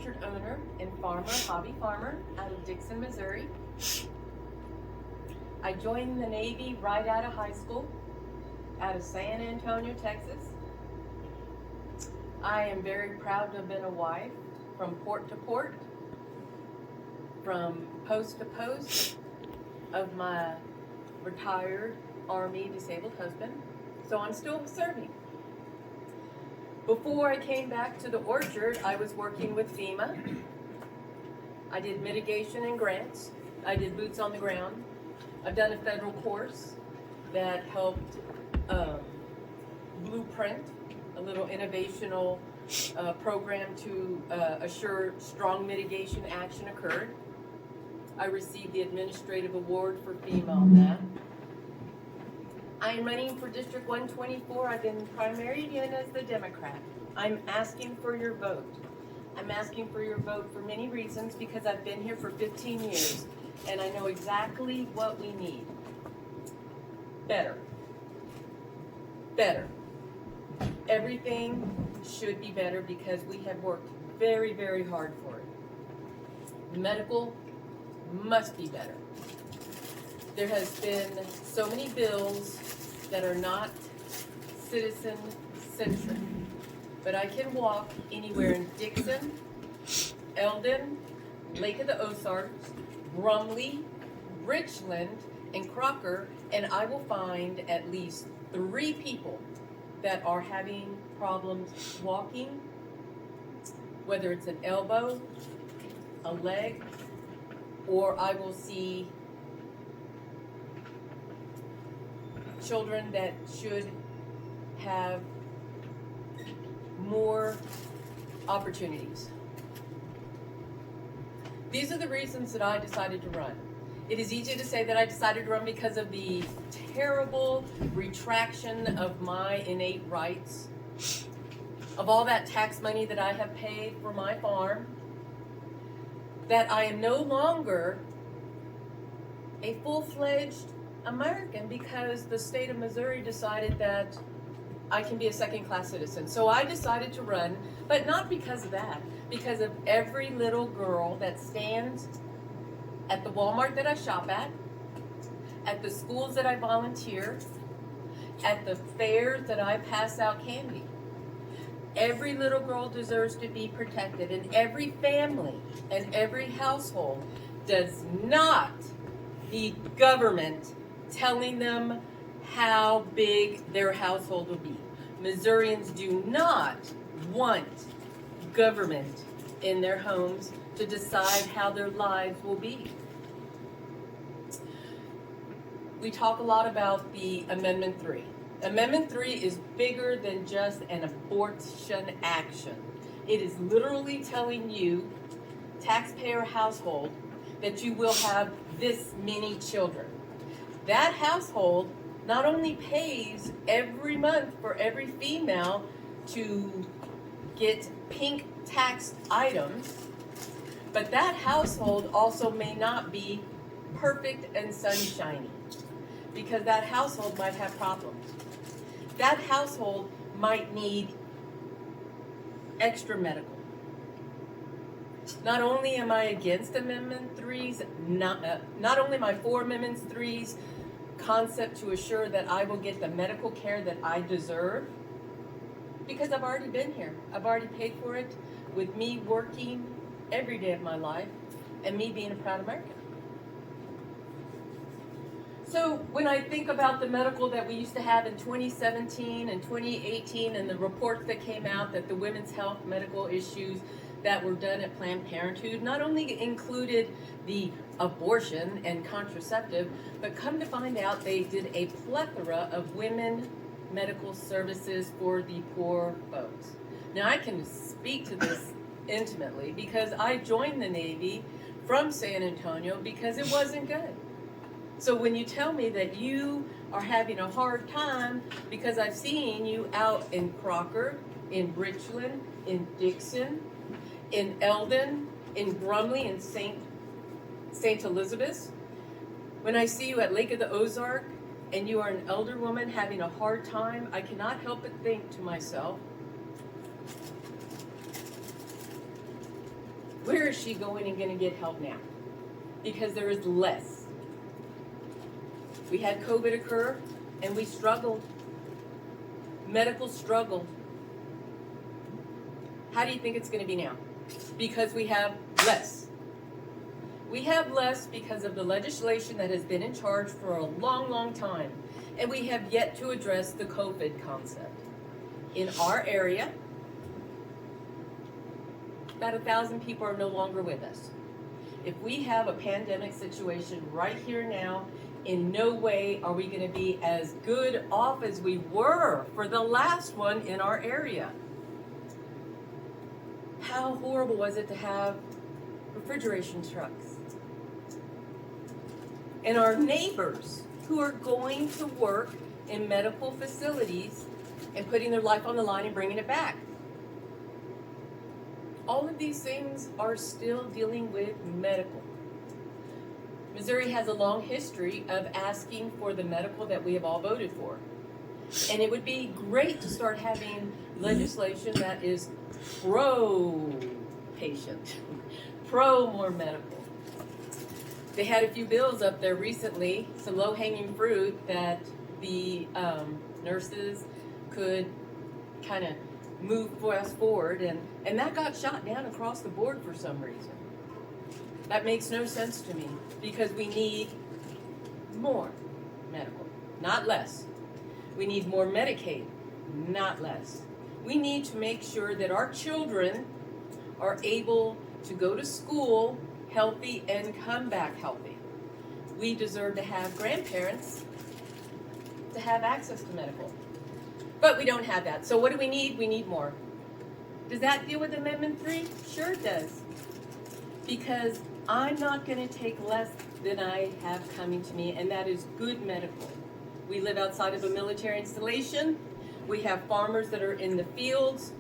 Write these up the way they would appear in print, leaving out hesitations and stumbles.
orchard owner and farmer, hobby farmer, out of Dixon, Missouri. I joined the Navy right out of high school, out of San Antonio, Texas. I am very proud to have been a wife from port to port, from post to post of my retired Army disabled husband. So I'm still serving. Before I came back to the orchard, I was working with FEMA. I did mitigation and grants. I did boots on the ground. I've done a federal course that helped blueprint a little innovational program to assure strong mitigation action occurred. I received the administrative award for FEMA on that. I am running for District 124. I've been primaried in as the Democrat. I'm asking for your vote. I'm asking for your vote for many reasons, because I've been here for 15 years and I know exactly what we need. Better. Better. Everything should be better because we have worked very, very hard for it. Medical must be better. There has been so many bills that are not citizen-centric, but I can walk anywhere in Dixon, Eldon, Lake of the Ozarks, Brumley, Richland, and Crocker, and I will find at least 3 people that are having problems walking, whether it's an elbow, a leg, or I will see children that should have more opportunities. These are the reasons that I decided to run. It is easy to say that I decided to run because of the terrible retraction of my innate rights, of all that tax money that I have paid for my farm, that I am no longer a full-fledged American because the state of Missouri decided that I can be a second-class citizen. So I decided to run, but not because of that, because of every little girl that stands at the Walmart that I shop at the schools that I volunteer, at the fairs that I pass out candy. Every little girl deserves to be protected, and every family and every household does not need government telling them how big their household will be. Missourians do not want government in their homes to decide how their lives will be. We talk a lot about the Amendment 3. Amendment 3 is bigger than just an abortion action. It is literally telling you, taxpayer household, that you will have this many children. That household not only pays every month for every female to get pink tax items, but that household also may not be perfect and sunshiny, because that household might have problems. That household might need extra medical. Not only am I against Amendment 3's, not only my 4 Amendments 3's concept to assure that I will get the medical care that I deserve, because I've already been here. I've already paid for it with me working every day of my life and me being a proud American. So when I think about the medical that we used to have in 2017 and 2018 and the reports that came out that the women's health medical issues that were done at Planned Parenthood not only included the abortion and contraceptive, but come to find out they did a plethora of women medical services for the poor folks. Now I can speak to this intimately because I joined the Navy from San Antonio because it wasn't good. So when you tell me that you are having a hard time because I've seen you out in Crocker, in Richland, in Dixon, in Eldon, in Brumley, in St. Elizabeth, when I see you at Lake of the Ozark and you are an elder woman having a hard time, I cannot help but think to myself, Where is she going and going to get help now? Because there is less. We had COVID occur, and we struggled. Medical struggled. How do you think it's going to be now? Because we have less. We have less because of the legislation that has been in charge for a long, long time. And we have yet to address the COVID concept. In our area, about 1,000 people are no longer with us. If we have a pandemic situation right here now, in no way are we going to be as good off as we were for the last one in our area. How horrible was it to have refrigeration trucks? And our neighbors who are going to work in medical facilities and putting their life on the line and bringing it back. All of these things are still dealing with medical. Missouri has a long history of asking for the medical that we have all voted for. And it would be great to start having legislation that is pro-patient, pro-more medical. They had a few bills up there recently, some low-hanging fruit that the nurses could kind of move us forward, and that got shot down across the board for some reason. That makes no sense to me, because we need more medical, not less. We need more Medicaid, not less. We need to make sure that our children are able to go to school healthy and come back healthy. We deserve to have grandparents to have access to medical. But we don't have that. So what do we need? We need more. Does that deal with Amendment 3? Sure it does. Because I'm not going to take less than I have coming to me, and that is good medical. We live outside of a military installation. We have farmers that are in the fields.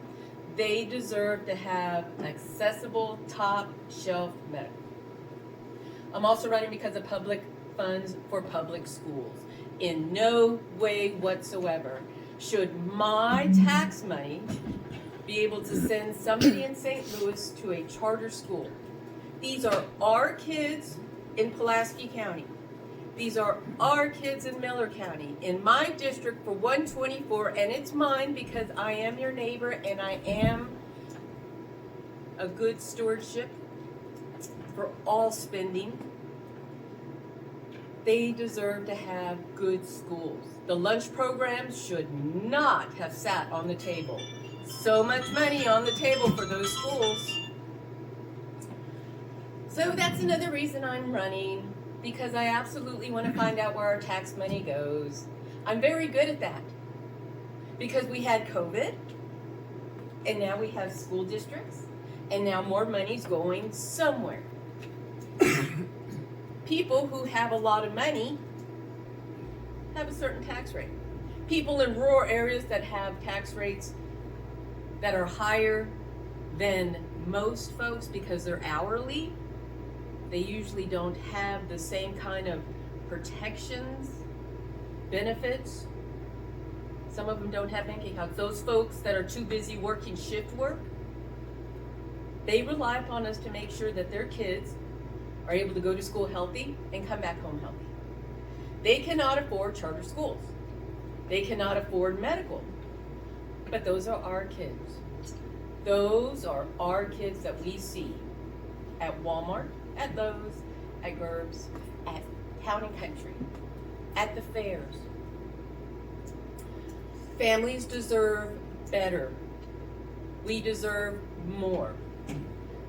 They deserve to have accessible, top-shelf medical. I'm also writing because of public funds for public schools. In no way whatsoever should my tax money be able to send somebody in St. Louis to a charter school. These are our kids in Pulaski County. These are our kids in Miller County. In my district for 124, and it's mine because I am your neighbor and I am a good stewardship for all spending. They deserve to have good schools. The lunch programs should not have sat on the table. So much money on the table for those schools. So that's another reason I'm running, because I absolutely want to find out where our tax money goes. I'm very good at that, because we had COVID, and now we have school districts, and now more money's going somewhere. People who have a lot of money have a certain tax rate. People in rural areas that have tax rates that are higher than most folks because they're hourly, they usually don't have the same kind of protections, benefits. Some of them don't have bank accounts. Those folks that are too busy working shift work, they rely upon us to make sure that their kids are able to go to school healthy and come back home healthy. They cannot afford charter schools. They cannot afford medical. But those are our kids. Those are our kids that we see at Walmart, at Lowe's, at Gerb's, at Town and Country, at the fairs. Families deserve better. We deserve more.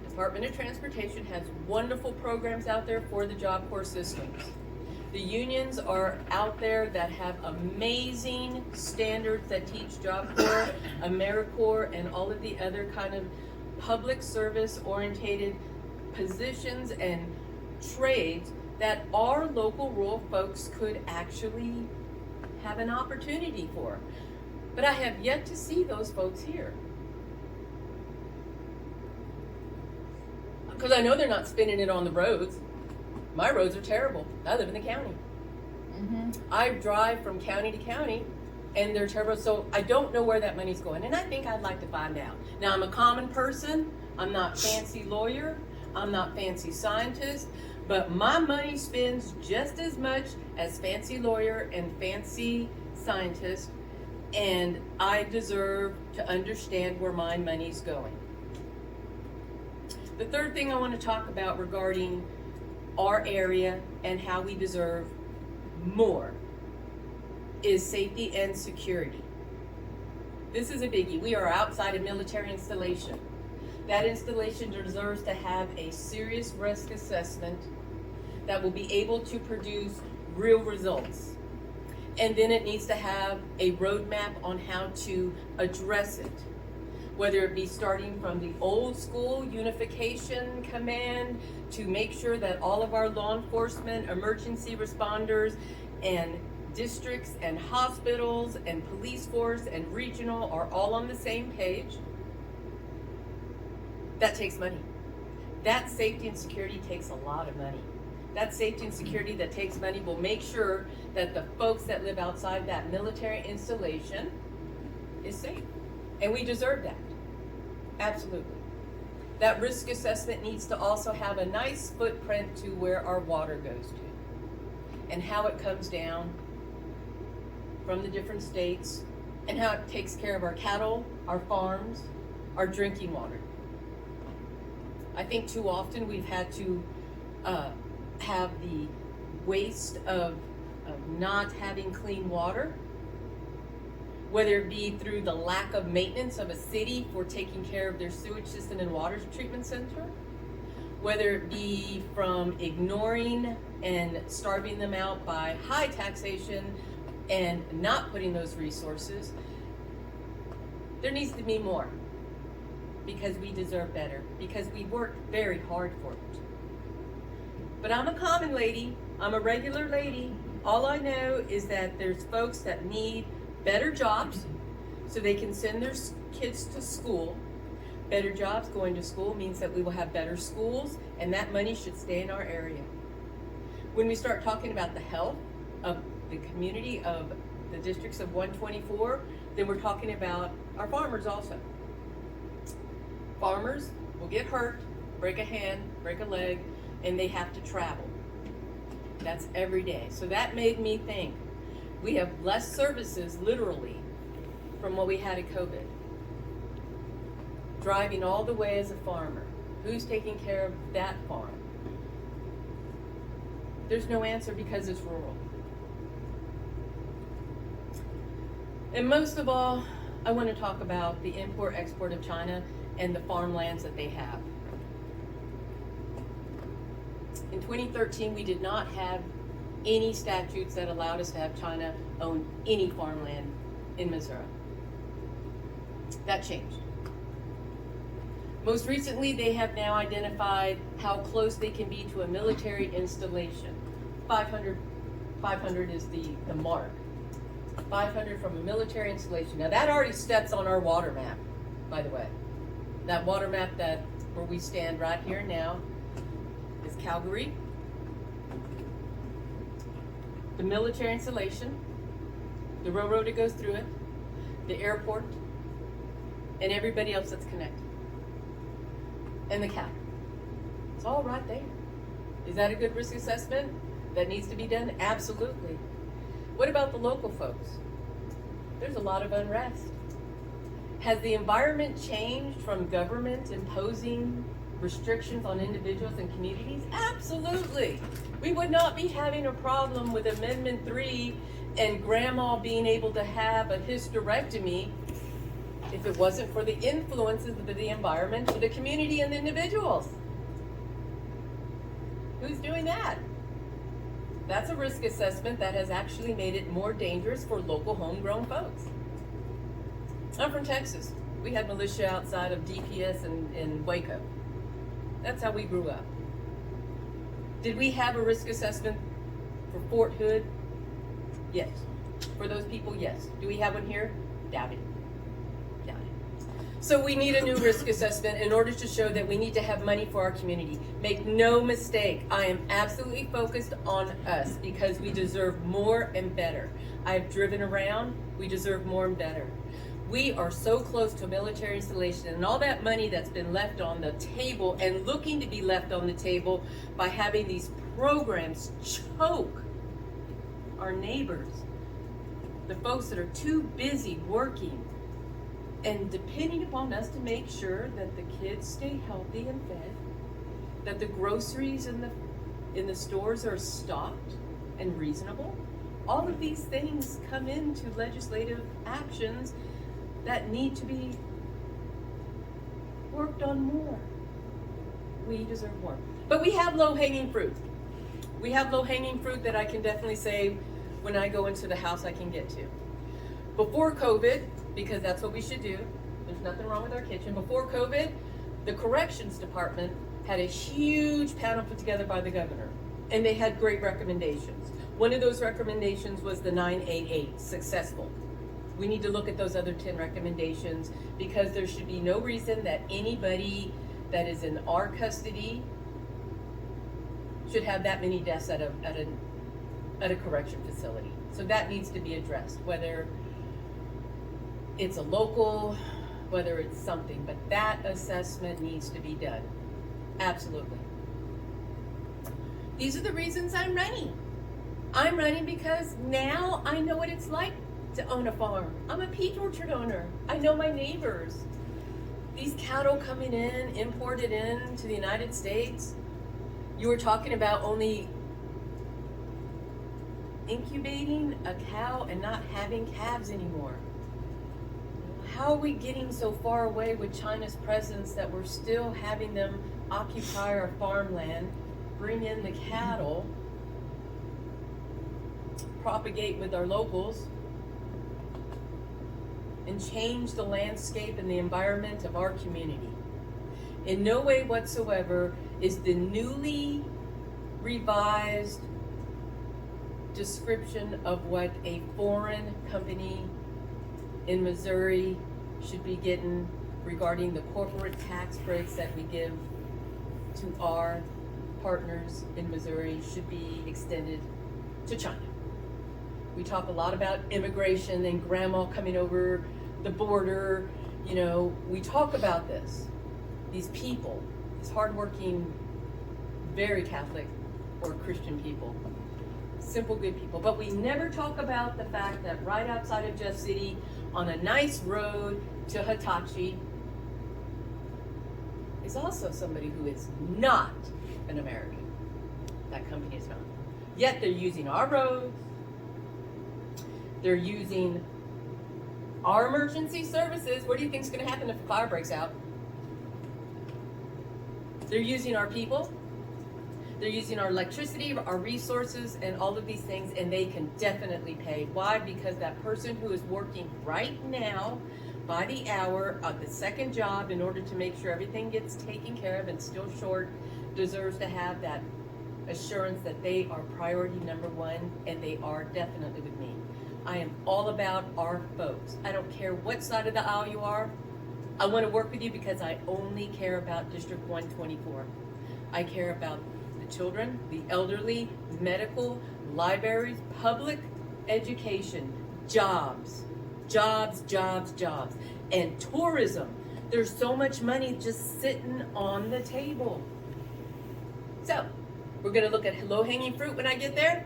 Department of Transportation has wonderful programs out there for the Job Corps systems. The unions are out there that have amazing standards that teach Job Corps, AmeriCorps, and all of the other kind of public service orientated positions and trades that our local rural folks could actually have an opportunity for. But I have yet to see those folks here. Because I know they're not spending it on the roads. My roads are terrible. I live in the county. I drive from county to county, and they're terrible. So I don't know where that money's going, and I think I'd like to find out. Now, I'm a common person. I'm not fancy lawyer. I'm not fancy scientist. But my money spends just as much as fancy lawyer and fancy scientist. And I deserve to understand where my money's going. The third thing I want to talk about regarding our area and how we deserve more is safety and security. This is a biggie. We are outside a military installation. That installation deserves to have a serious risk assessment that will be able to produce real results. And then it needs to have a roadmap on how to address it, whether it be starting from the old school unification command to make sure that all of our law enforcement, emergency responders, and districts and hospitals and police force and regional are all on the same page. That takes money. That safety and security takes a lot of money. That safety and security that takes money will make sure that the folks that live outside that military installation is safe. And we deserve that. Absolutely. That risk assessment needs to also have a nice footprint to where our water goes to and how it comes down from the different states and how it takes care of our cattle, our farms, our drinking water. I think too often we've had to have the waste of not having clean water, whether it be through the lack of maintenance of a city for taking care of their sewage system and water treatment center, whether it be from ignoring and starving them out by high taxation and not putting those resources. There needs to be more, because we deserve better, because we work very hard for it. But I'm a common lady, I'm a regular lady. All I know is that there's folks that need better jobs so they can send their kids to school. Better jobs, going to school, means that we will have better schools, and that money should stay in our area. When we start talking about the health of the community of the districts of 124, then we're talking about our farmers also. Farmers will get hurt, break a hand, break a leg, and they have to travel. That's every day. So that made me think, we have less services, literally, from what we had at COVID. Driving all the way as a farmer. Who's taking care of that farm? There's no answer because it's rural. And most of all, I want to talk about the import-export of China and the farmlands that they have. In 2013, we did not have any statutes that allowed us to have China own any farmland in Missouri. That changed. Most recently, they have now identified how close they can be to a military installation. 500 is the mark. 500 from a military installation. Now that already steps on our water map, by the way. That water map where we stand right here now is Calgary, the military installation, the railroad that goes through it, the airport, and everybody else that's connected. And the cap. It's all right there. Is that a good risk assessment that needs to be done? Absolutely. What about the local folks? There's a lot of unrest. Has the environment changed from government imposing restrictions on individuals and communities? Absolutely. We would not be having a problem with Amendment 3 and grandma being able to have a hysterectomy if it wasn't for the influences of the environment to the community and the individuals. Who's doing that? That's a risk assessment that has actually made it more dangerous for local homegrown folks. I'm from Texas. We had militia outside of DPS in Waco. That's how we grew up. Did we have a risk assessment for Fort Hood? Yes. For those people, yes. Do we have one here? Doubt it. Doubt it. So we need a new risk assessment in order to show that we need to have money for our community. Make no mistake, I am absolutely focused on us because we deserve more and better. I've driven around, we deserve more and better. We are so close to a military installation, and all that money that's been left on the table and looking to be left on the table by having these programs choke our neighbors, the folks that are too busy working and depending upon us to make sure that the kids stay healthy and fed, that the groceries in the stores are stocked and reasonable. All of these things come into legislative actions that need to be worked on more. We deserve more. But we have low-hanging fruit. We have low-hanging fruit that I can definitely say when I go into the house I can get to. Before COVID, because that's what we should do, there's nothing wrong with our kitchen. Before COVID, the corrections department had a huge panel put together by the governor, and they had great recommendations. One of those recommendations was the 988, successful. We need to look at those other 10 recommendations because there should be no reason that anybody that is in our custody should have that many deaths at a correction facility. So that needs to be addressed, whether it's a local, whether it's something, but that assessment needs to be done. Absolutely. These are the reasons I'm running. I'm running because now I know what it's like to own a farm. I'm a peach orchard owner. I know my neighbors. These cattle coming in, imported in to the United States. You were talking about only incubating a cow and not having calves anymore. How are we getting so far away with China's presence that we're still having them occupy our farmland, bring in the cattle, propagate with our locals, and change the landscape and the environment of our community? In no way whatsoever is the newly revised description of what a foreign company in Missouri should be getting regarding the corporate tax breaks that we give to our partners in Missouri should be extended to China. We talk a lot about immigration and grandma coming over the border. You know, we talk about this. These people, these hardworking, very Catholic or Christian people, simple, good people. But we never talk about the fact that right outside of Jeff City, on a nice road to Hitachi, is also somebody who is not an American. That company is not. Yet they're using our roads. They're using our emergency services. What do you think is going to happen if a fire breaks out? They're using our people. They're using our electricity, our resources, and all of these things, and they can definitely pay. Why? Because that person who is working right now by the hour on the second job in order to make sure everything gets taken care of and still short deserves to have that assurance that they are priority number one, and they are definitely with me. I am all about our folks. I don't care what side of the aisle you are. I want to work with you because I only care about District 124. I care about the children, the elderly, medical, libraries, public education, jobs, and tourism. There's so much money just sitting on the table. So, we're going to look at low-hanging fruit when I get there.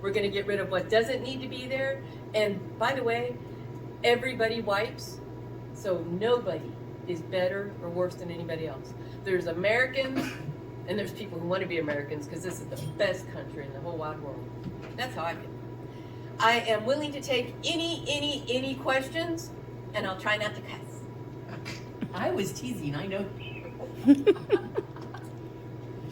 We're going to get rid of what doesn't need to be there. And by the way, everybody wipes, so nobody is better or worse than anybody else. There's Americans, and there's people who want to be Americans because this is the best country in the whole wide world. That's how I feel. I am willing to take any questions, and I'll try not to cuss. I was teasing, I know.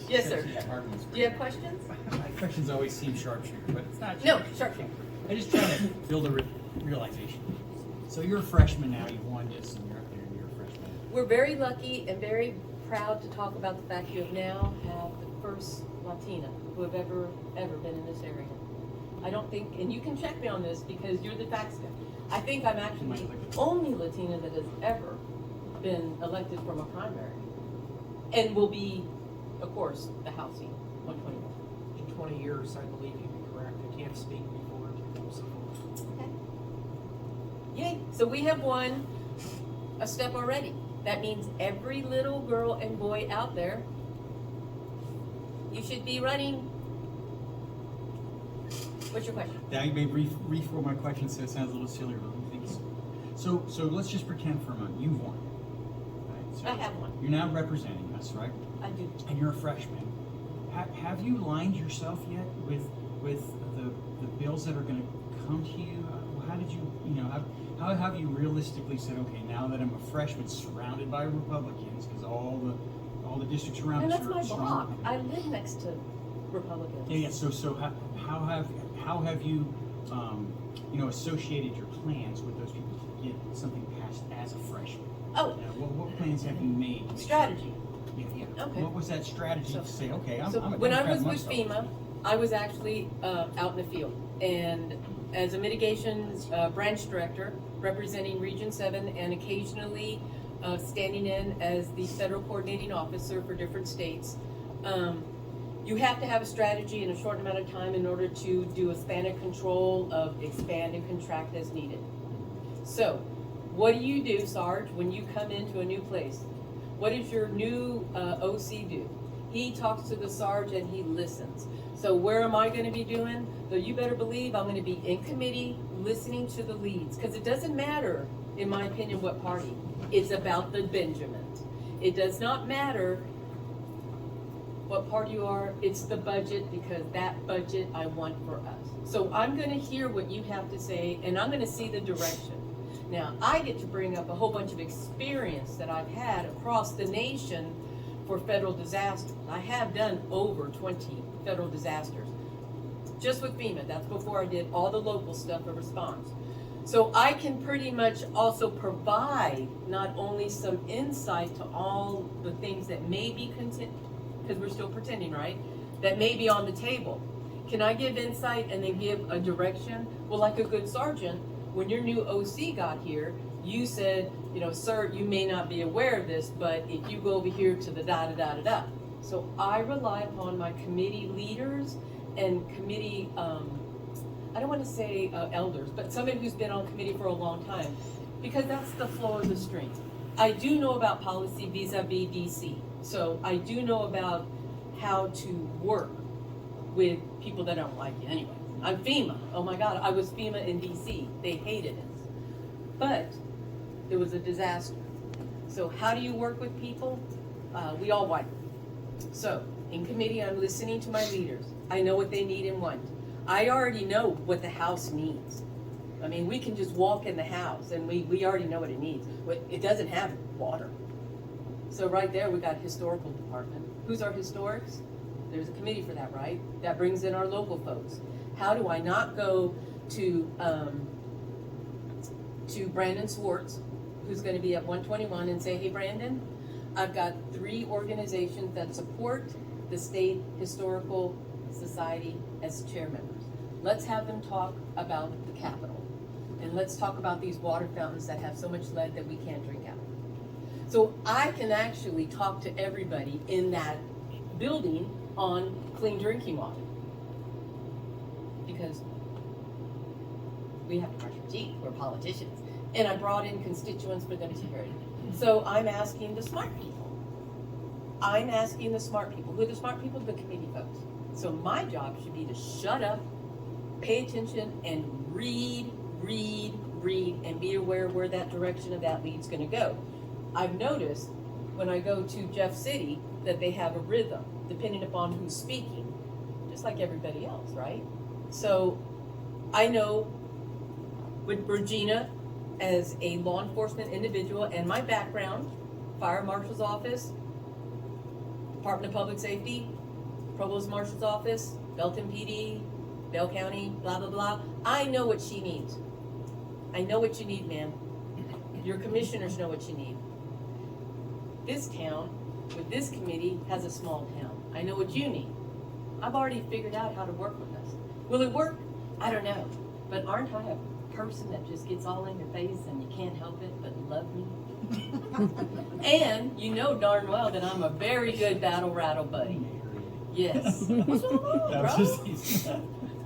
Yes, sir. Do you have questions? My questions always seem sharpshooter, but it's not No, sharpshooter. sharpshooter. I just try to build a realization. So you're a freshman now, you've won this, and you're up there and you're a freshman. We're very lucky and very proud to talk about the fact you have now have the first Latina who have ever been in this area. I don't think, and you can check me on this because you're the facts guy. I think I'm actually the only Latina that has ever been elected from a primary, and will be, of course, the Housing 121. In 20 years, I believe you'd be correct. I can't speak before. Okay. Yay. So we have won a step already. That means every little girl and boy out there, you should be running. What's your question? Now you may reform my question so it sounds a little sillier, but I think so let's just pretend for a moment you've won. Right? So I have won. You're now representing us, right? I do. And you're a freshman. Have you lined yourself yet with the bills that are going to come to you? How did you, how have you realistically said, okay, now that I'm a freshman surrounded by Republicans, because all the districts around And us that's are my block. surrounded. I live next to Republicans. Yeah. So how have you associated your plans with those people to get something passed as a freshman? Oh. What plans have you made? to make Strategy. Sure, yeah. Okay. What was that strategy to say, okay, I'm a when I Democrat was with myself. FEMA, I was actually out in the field, and as a mitigations branch director representing Region 7 and occasionally standing in as the federal coordinating officer for different states, you have to have a strategy in a short amount of time in order to do a span of control of expand and contract as needed. So what do you do, Sarge, when you come into a new place? What does your new OC do? He talks to the Sarge and he listens. So where am I going to be doing? So you better believe I'm going to be in committee listening to the leads, because it doesn't matter, in my opinion, what party. It's about the Benjamins. It does not matter what party you are. It's the budget, because that budget I want for us. So I'm going to hear what you have to say, and I'm going to see the direction. Now, I get to bring up a whole bunch of experience that I've had across the nation for federal disasters. I have done over 20 federal disasters, just with FEMA. That's before I did all the local stuff of response. So I can pretty much also provide not only some insight to all the things that may be because we're still pretending, right? That may be on the table. Can I give insight and then give a direction? Well, like a good sergeant, when your new OC got here, you said, sir, you may not be aware of this, but if you go over here to the da-da-da-da-da. So I rely upon my committee leaders and committee, I don't want to say elders, but somebody who's been on committee for a long time, because that's the flow of the stream. I do know about policy vis-a-vis DC. So I do know about how to work with people that don't like you anyway. I'm FEMA. Oh my God, I was FEMA in DC. They hated us. But there was a disaster. So how do you work with people? We all wipe. So in committee, I'm listening to my leaders. I know what they need and want. I already know what the house needs. I mean, we can just walk in the house and we already know what it needs. It doesn't have water. So right there, we got historical department. Who's our historics? There's a committee for that, right? That brings in our local folks. How do I not go to Brandon Swartz, who's going to be at 121, and say, hey, Brandon, I've got 3 organizations that support the State Historical Society as chair members. Let's have them talk about the Capitol. And let's talk about these water fountains that have so much lead that we can't drink out of. So I can actually talk to everybody in that building on clean drinking water. Because we have to brush our teeth, we're politicians. And I brought in constituents for them to hear it. So I'm asking the smart people. I'm asking the smart people. Who are the smart people? The committee folks. So my job should be to shut up, pay attention, and read, and be aware where that direction of that lead's gonna go. I've noticed when I go to Jeff City that they have a rhythm, depending upon who's speaking, just like everybody else, right? So I know with Regina as a law enforcement individual and my background, fire marshal's office, Department of Public Safety, provost marshal's office, Belton PD, Bell County, blah, blah, blah. I know what she needs. I know what you need, ma'am. Your commissioners know what you need. This town, with this committee, has a small town. I know what you need. I've already figured out how to work with us. Will it work? I don't know. But aren't I a person that just gets all in your face and you can't help it but love me? And you know darn well that I'm a very good battle rattle buddy. Yes. What's going on, bro?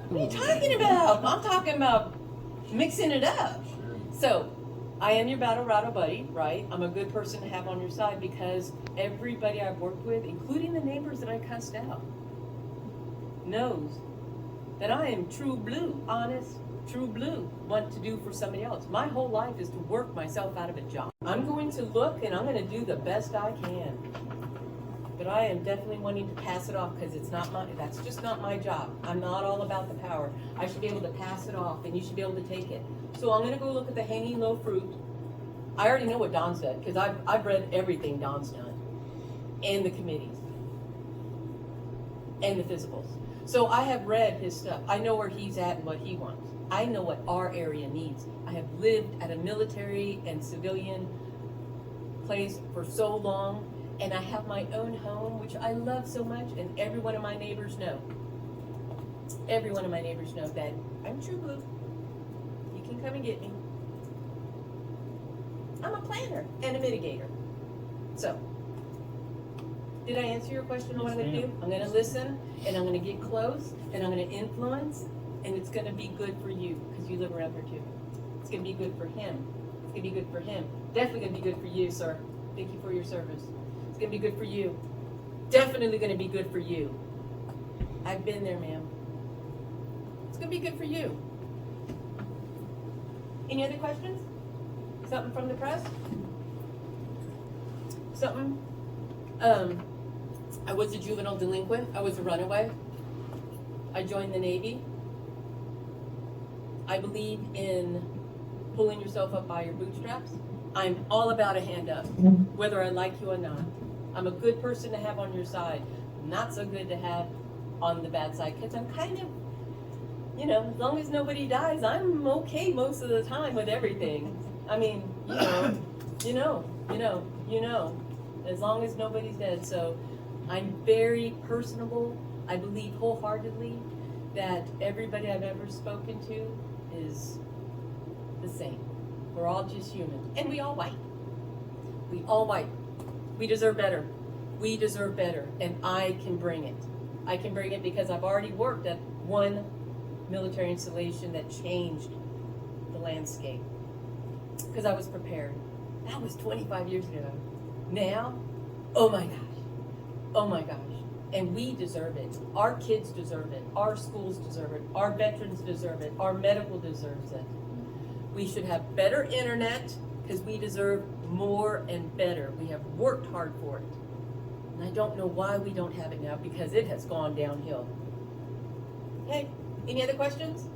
What are you talking about? I'm talking about mixing it up. So, I am your battle rattle buddy, right? I'm a good person to have on your side because everybody I've worked with, including the neighbors that I cussed out, knows that I am true blue, honest, true blue, want to do for somebody else. My whole life is to work myself out of a job. I'm going to look and I'm going to do the best I can. But I am definitely wanting to pass it off because that's just not my job. I'm not all about the power. I should be able to pass it off and you should be able to take it. So I'm going to go look at the hanging low fruit. I already know what Don said because I've read everything Don's done and the committees and the physicals. So I have read his stuff. I know where he's at and what he wants. I know what our area needs. I have lived at a military and civilian place for so long, and I have my own home, which I love so much, and every one of my neighbors know. Every one of my neighbors know that I'm true blue. You can come and get me. I'm a planner and a mitigator. So, did I answer your question on what I'm going to do? I'm going to listen, and I'm going to get close, and I'm going to influence, and it's going to be good for you, because you live around here too. It's going to be good for him. It's going to be good for him. Definitely going to be good for you, sir. Thank you for your service. It's going to be good for you. Definitely going to be good for you. I've been there, ma'am. It's going to be good for you. Any other questions? Something from the press? Something? I was a juvenile delinquent. I was a runaway. I joined the Navy. I believe in pulling yourself up by your bootstraps. I'm all about a hand up, whether I like you or not. I'm a good person to have on your side. Not so good to have on the bad side, because I'm kind of, as long as nobody dies, I'm okay most of the time with everything. I mean, as long as nobody's dead. So I'm very personable. I believe wholeheartedly that everybody I've ever spoken to is the same. We're all just human. And we all white. We all white. We deserve better. We deserve better. And I can bring it. I can bring it because I've already worked at one military installation that changed the landscape. Because I was prepared. That was 25 years ago. Now, oh my gosh. Oh my gosh. And we deserve it. Our kids deserve it. Our schools deserve it. Our veterans deserve it. Our medical deserves it. We should have better internet because we deserve more and better. We have worked hard for it. And I don't know why we don't have it now because it has gone downhill. Okay, any other questions?